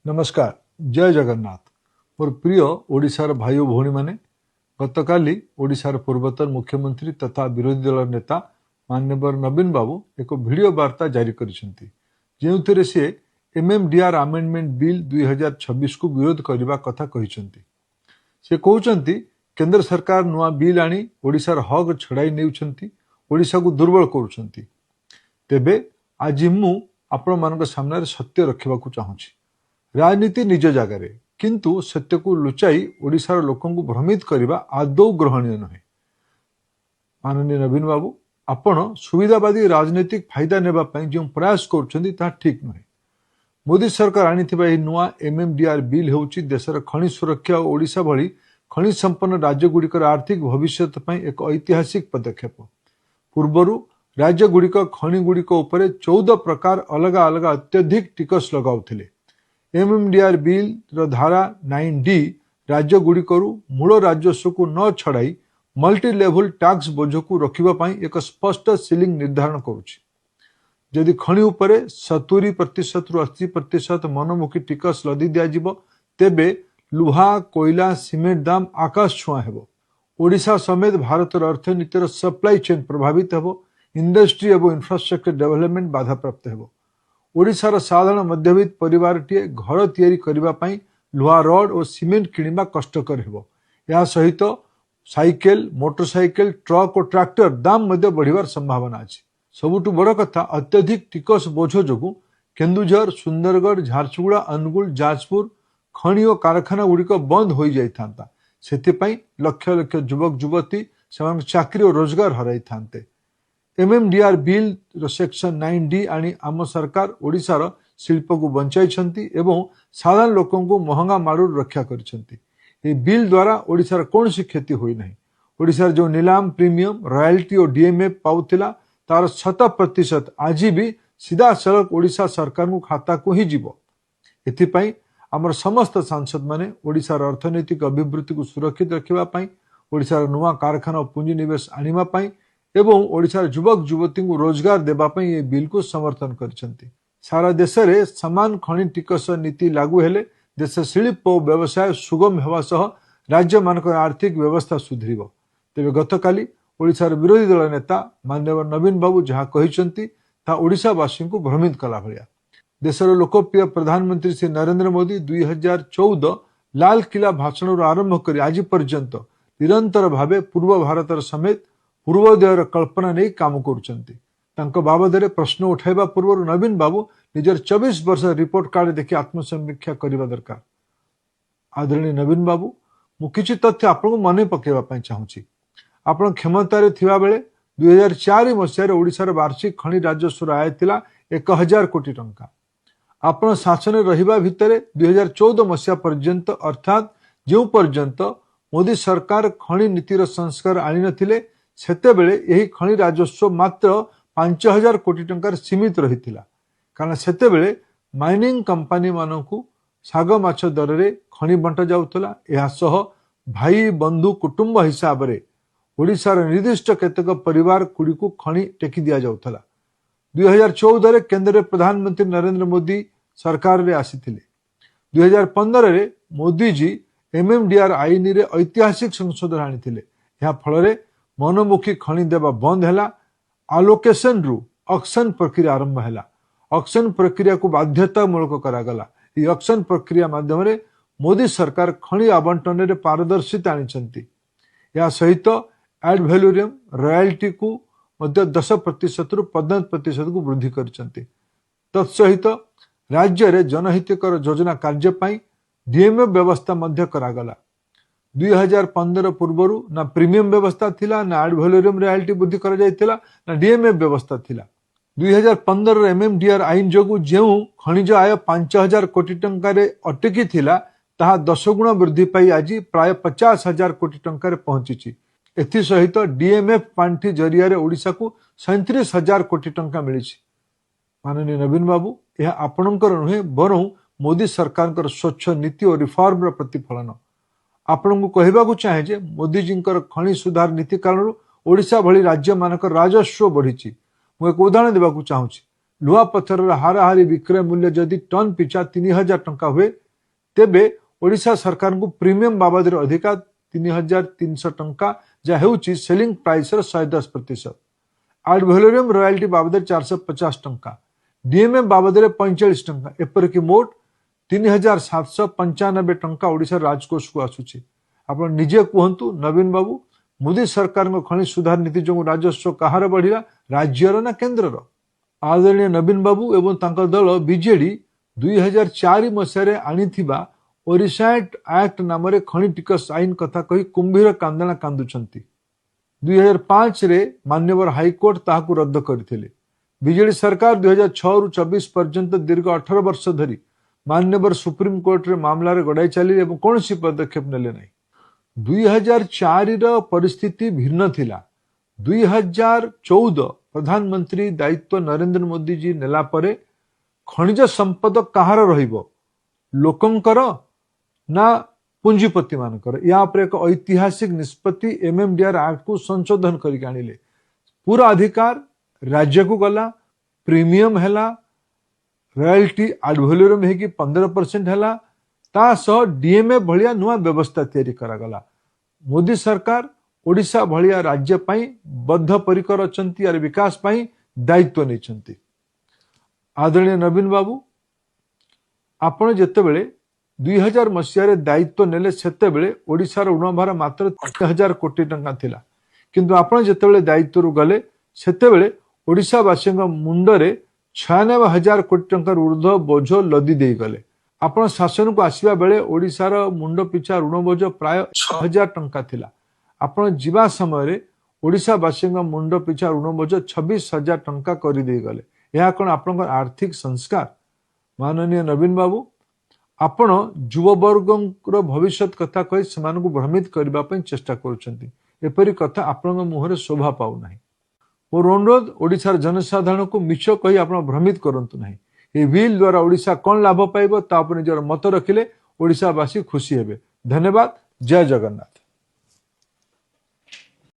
नमस्कार जय जगन्नाथ मोर प्रिय ओडिशार भाई और भौणी माने गतकाली ओडिशार पूर्वतन मुख्यमंत्री तथा विरोधी दल नेता माननीय नवीन बाबू एक वीडियो वार्ता जारी करिसेंती जेउथिरे से एमएमडीआर अमेंडमेंट बिल 2026 को विरोध करने कथा कहिसेंती। से कहउचंती केंद्र सरकार नुआ बिल आनी ओडिशार हक छड़ाई नेउछंती, ओडिशा को दुर्बल करूछंती। तेबे आज मु आपण मानक सामने सत्य रखिबाकू चाहूची। राजनीति निज जगार किंतु सत्य को लुचाई ओडिशार लोकं को भ्रमित करने आदौ ग्रहणीय नुहे। माननीय नवीन बाबू आपण सुविधावादी राजनीतिक फायदा नेबापी जो प्रयास कर ठीक नुहे। मोदी सरकार आनी नुआ एमएमडीआर बिल होउची देशर खनि सुरक्षा और ओडिशा भली खनि संपन्न राज्यगुड़िकर आर्थिक भविष्य एक ऐतिहासिक पदक्षेप। पूर्वरु राज्यगुड़िक खनि गुड़िक उपरे 14 प्रकार अलग अलग अत्यधिक टिकस लगाउथिले। एमएमडीआर बिल धारा 9D राज्यगुड़िकरू मूल राजस्व को न छड़ाई मल्टी लेवल टैक्स बोझ को रखा एक स्पष्ट सीलिंग निर्धारण करुछि। जदि खनि उपरे 70% रु 80% मनमुखी टिकस लदी दिया तेबे लुहा कोयला सिमेंट दाम आकाश छुआ हेबो। ओडिशा समेत भारतर अर्थनीतिर सप्लाई चेन प्रभावित हेबो। इंडस्ट्री एवं इंफ्रास्ट्रक्चर डेवलपमेंट बाधा प्राप्त हेबो। ओडिशार साधारण मध्यवित्त परिवार टीए घर तैयारी करबा पई लुहा रड और सीमेंट किनिबा कष्टकर हेबो। या सहित साइकेल मोटरसाइकेल ट्रक और ट्रैक्टर दाम मध्य बढ़िवार संभावना अछि। सबुठु बड़ कथा अत्यधिक टिकस बोझ जोगु केन्दुझर सुंदरगढ़ झारसुगुड़ा अनुगुल जाजपुर खनि और कारखाना गुड़िक बंद हो जाता। सेथिपई लक्ष लक्ष युवक युवती से चाकरी और रोजगार हराई थांते। एमएमडीआर बिल सेक्शन 9D आनी आम सरकार ओडिशार शिल्प को बंचाई एवं साधारण लोकों को महंगा मारू रक्षा कर बिल द्वारा ओडिशार कौन सी क्षति हुई नहीं। ओडिशार जो नीलाम प्रीमियम रॉयल्टी और डीएमएफ पाउथिला तार 100% आज भी सीधा सड़क ओडिशा सरकार को खाता को ही जीव। एथिपाई आमर समस्त सांसद माने ओडिशार अर्थनैतिक अभिवृद्धि को सुरक्षित रखिबा ओडिशार नुआ कारखाना पुंजीनिवेश आनिबा पई एवं ओडिशार युवक युवती को रोजगार देबापई ये बिल को समर्थन करछंती। सारा देश में समान खनि टिकस नीति लागू हेले देश शिल्प और व्यवसाय सुगम हेबा सह राज्य मानक आर्थिक व्यवस्था सुधरिबो। तेबे गतकाली ओडिशार विरोधी दल नेता माननीय नवीन बाबू जहाँ कहिसंती ता ओडिशावासी को भ्रमित कला भलिया। देशर लोकप्रिय प्रधानमंत्री श्री नरेंद्र मोदी 2014 लाल किला भाषण आरंभ कर आज पर्यंत निरंतर भावे पूर्व भारतर समेत पूर्वोदयर कल्पना नहीं काम करुचंती। तांको बाबदरे प्रश्न उठाइबा पूर्व नवीन बाबू निजर 24 वर्ष रिपोर्ट कार्ड देखि आत्मसमीक्षा करबा दरकार। आदरणीय नवीन बाबू मु किछि तथ्य आपन मने पकेबा पई चाहूची। आपण क्षमतारे थिबा बेले 2004 मसियार ओडिशार वार्षिक खनि राजस्व आय थिला 1000 कोटी टंका। आपण शासन रहिबा भितरे 2014 मसिया पर्यंत अर्थात जो पर्यंत मोदी सरकार खनि नीतिर संस्कार आनि नथिले सेते बेले यही खनि राजस्व मात्र 5000 कोटी टंकार सीमित रहिथिला। कारण सेते बेले माइनिंग कंपनी मानकू साग माछ दर रे खनि बंटा जाउथला। एहा सह भाई बंधु कुटुंब हिसाब रे ओडिशार निर्दिष्ट केतक परिवार गुड़ी को खनि टेकी दिया जाउथला। 2014 रे केंद्र प्रधानमंत्री नरेंद्र मोदी सरकार रे आसीथिले। 2015 रे मोदी जी एमएमडीआर आईन रे ऐतिहासिक संशोधन आनिथिले। या फल रे मनमुखी खनि देवा बंद हैला। आलोकेशन रु ऑक्शन प्रक्रिया आरंभ हैला। ऑक्शन प्रक्रिया को बाध्यतामूलक करागला। ये ऑक्शन प्रक्रिया माध्यम रे मोदी सरकार खनि आवंटन रे पारदर्शिता आनिछंती। या सहित एड वैल्यूरियम रॉयल्टी को मध्य 10% रु 15% को वृद्धि करछंती। तत्सहित राज्य रे जनहितकर योजना कार्य पाई डीएमएफ व्यवस्था मध्य करागला। 2015 पूर्वरु ना प्रीमियम व्यवस्था थिला ना एड वैल्यूरियम रॉयल्टी वृद्धि करा जायतिला ना डीएमएफ व्यवस्था थिला। 2015 एमएमडीआर आईन जोगु जेउ खनिज आय 5000 कोटी टंका रे अटकी थिला ताहा 10 गुण वृद्धि पाई आज प्राय 50,000 कोटी टंका रे पहुंची। एथि सहित डीएमएफ पांठी जरिया रे ओडिशा को 37,000 कोटी टंका मिली। माननीय नवीन बाबू यह आपणकर नुहे बरं मोदी सरकार स्वच्छ नीति और रिफॉर्म प्रतिफलन। आपण को कहबा को चाहे जे मोदी जींकर खनि सुधार नीति कारण ओडिशा भली राज्य मानकर राजस्व बढ़ी। मु एक उदाहरण देबा को चाहूची। लुहा पत्थर हाराहारी विक्रय मूल्य जदि टन पिछा 3000 टंका हुए तेबे ओडिशा सरकार को प्रीमियम बाबद अधिका 3300 टंका जहाँ हेउची सेलिंग प्राइस 110%। एड वैलोरियम रॉयल्टी बाबद 450 टंका, डीएमए बाबद 45 टंका, एपरिक मोट 3795 टंका ओडिशा राजकोष को आसुची। आपण निजे कहतु नवीन बाबू, मोदी सरकार खनि सुधार नीति जो राजस्व कहार बढ़िला, राज्यर ना केन्द्रर? आदरणीय नवीन बाबू एवं तांकर दल बीजेडी 2004 मसीह आनिथिबा ओडिशा एक्ट नाम खनि टिकस आईन कथा कही कुंभीर कांदना कांदुचंती। 2005 रे मान्यवर हाईकोर्ट ताहाकु रद्द करथिले। बीजेडी सरकार 2006 रु 24 पर्यंत दीर्घ 18 वर्ष धरी मान्यवर सुप्रीम कोर्ट रे मामला रे गड़ाई चली एवं कौनसी पदक्षेप नेले नहीं। 2004 रो परिस्थिति भिन्न थिला। 2014 प्रधानमंत्री दायित्व नरेंद्र मोदी जी नेला परे खनिज संपद कहार रहिबो, लोकंकर ना पुंजीपति मानकर? या पर एक ऐतिहासिक निष्पत्ति एमएमडीआर एक्ट को संशोधन करके आनिले। पूरा अधिकार राज्य को गला, प्रीमियम हैला, रॉयल्टी एड वैलोरियम है कि 15% हैला, ता सह डीएमए भलिया नुआ व्यवस्था तैयारी करागला। मोदी सरकार ओडिशा भलिया राज्य पाई बद्ध परिकर अछंती और विकास पाई दायित्व नहीं। आदरणीय नवीन बाबू, आपण जेतेबेले 2000 मसीह दायित्व नेले सेतेबेले ओडिशार ऋणभार मात्र 3000 कोटी टंका थिला, किंतु आपण जेतेबेले दायित्व गले सेतेबेले ओडिशावासी मुंडरे 96,000 कोटी टंकार ऊर्ध्व बोझ लदी दे गले। आपण शासन को आसवा बेले ओडिशार मुंड पिछा ऋण बोझ प्राय 6,000 टंका थिला। आपण जीवा समय ओडिशावासी मुंड पिछा ऋण बोझ 26,000 टंका कर दे गले। यह कौन आपण आर्थिक संस्कार? माननीय नवीन बाबू, आपण युववर्ग भविष्य कथा कही से भ्रमित करने चेष्टा करुछंती। एपरी कथा आपण मुहरे शोभा पाऊ नाही। मोर अनुरोध, ओडिशार जनसाधारण को मिछ कही आपण भ्रमित करंतु नाही। ये बिल द्वारा ओडिशा कौन लाभ पाइबो ता निजर मत रखिले ओडिशावासी खुशी हेबे। धन्यवाद। जय जगन्नाथ।